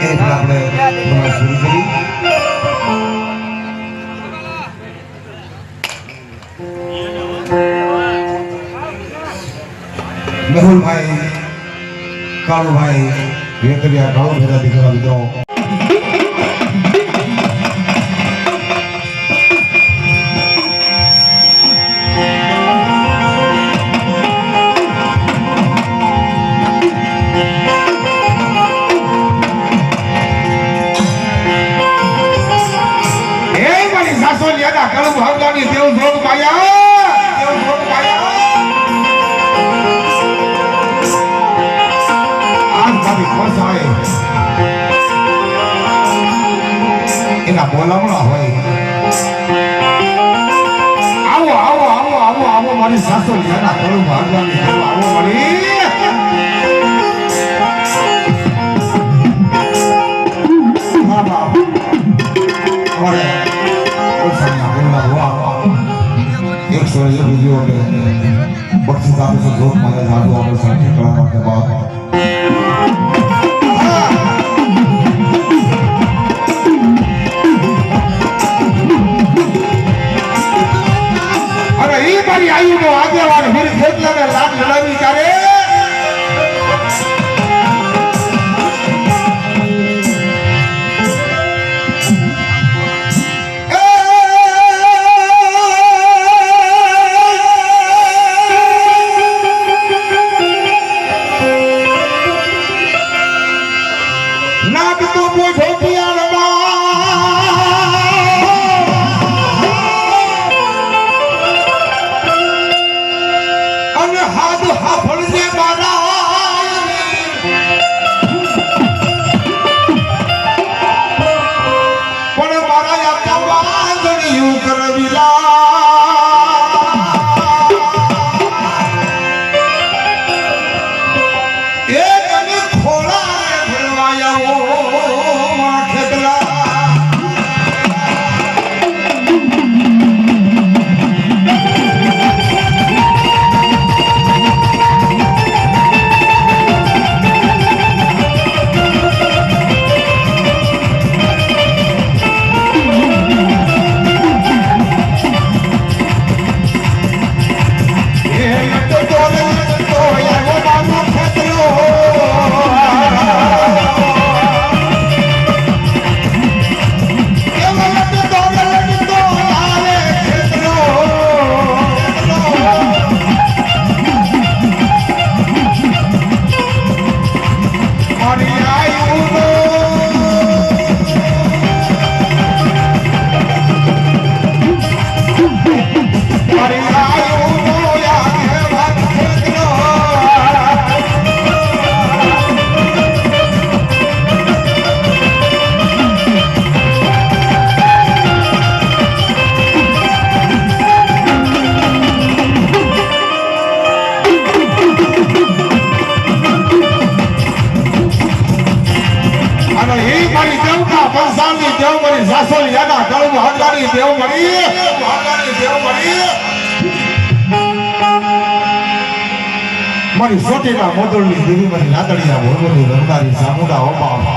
એટલે આપણે તમારે શરૂ કરી મેહુલભાઈ કાળુભાઈ વેકરિયા કાળુ ભેરા દીકરા મિત્રો બોલાવણા હોય આવો આવો આવો આવો આવો મારી સાસુ લીયાના કળું ભાગવાની આવો મળી બાબા ઓરે ઓસાના બોલા વાહ એક સોય વિડિયો કે બક્ષી સાહેબ સે જોક મારે જાદુ और साथी कलाकार के बाद आयु को आगे वाले मेरे खेतला में लाख लड़ाई करे नाक तो पूछो किया મારી સોટીના મોદળની દેવી મારી લાદડિયા ભોરવની રંગારી સામુડા ઓબા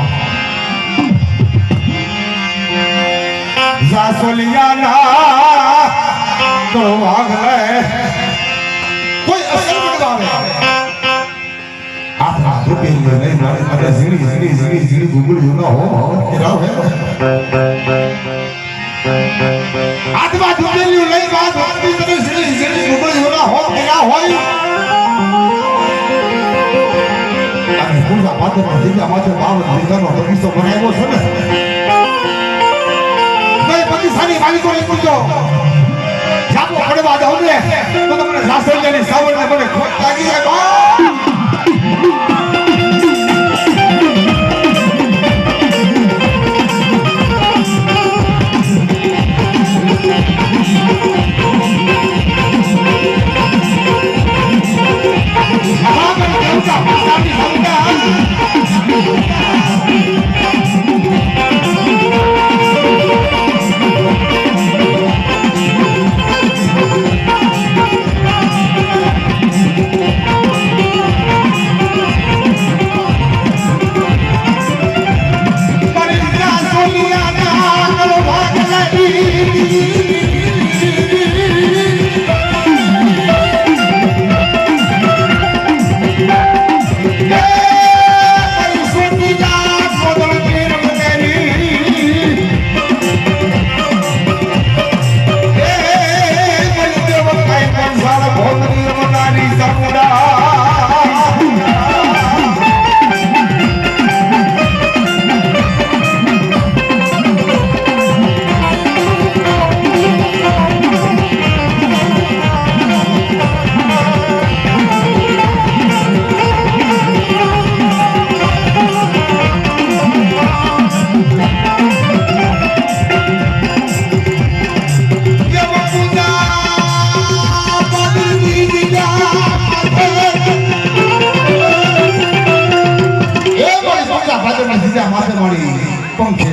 જાસોલિયાના તો વાગલે કોઈ અસર બગાવે આપણા રૂપિયા નહીં મારી મને ઝીણી ઝીણી ઝીણી ઝીણી ગુગળીઓ ના હો કેરાવ હે આત્મા રૂપિયા લઈ વાત વાતી તને ઝીણી ઝીણી ગુગળીઓ ના હો કેરા હોય પૂરા પાતમાં જીવ્યા માથે બાવન દીકરાનો બગીચો બનાવ્યો છે ને કઈ બગીચાની માલિકો ને પૂછો જાપો પડવા દઉં ને તો તમને સાસરિયાની સાવરને મને ખોટ લાગી જાય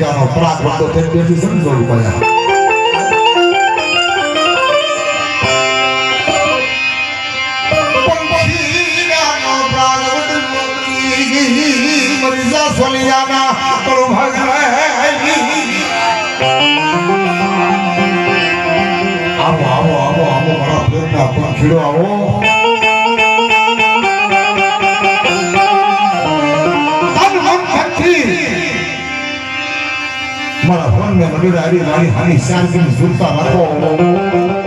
જાનો પરાગ વળતો તે તેથી સમજો પડ્યા મરીજા સોલિયાના કરો ભગાઈ આવો આવો આવો આવો મારા પ્રેમના પંખીડો આવો મારા ફોન મેં મડીરાડી મારી હાની શાંતિની સુરતા રાખો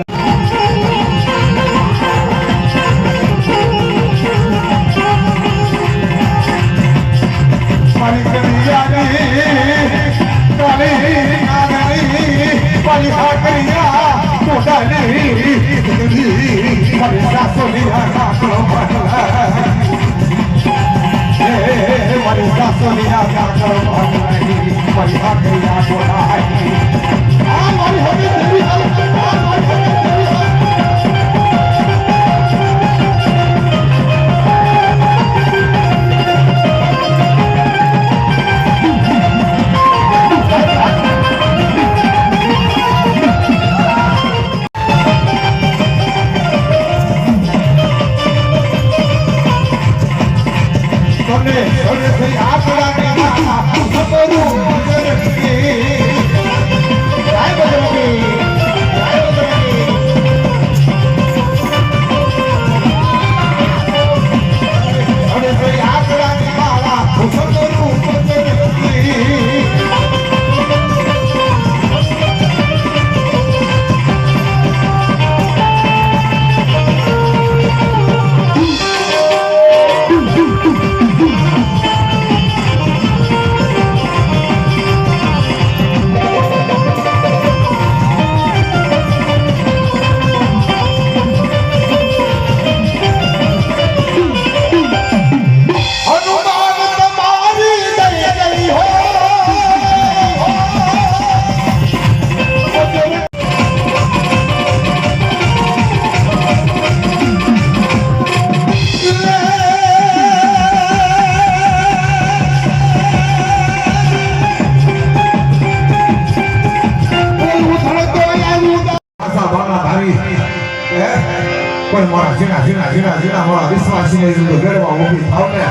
કોઈ મારા જીના મારા વિશ્વાસીને ઘરમાં ઊભી થાવ ને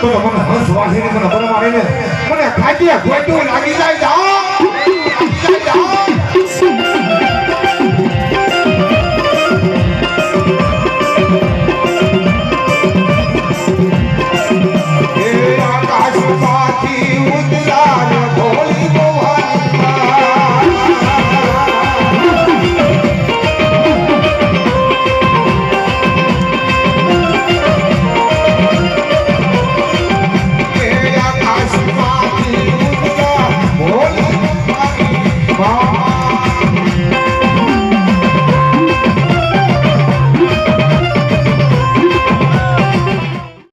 તો મને હંસવાસીને મને બનવા રહીને મને ખાટીયા ખોટું લાગી જાય જાઓ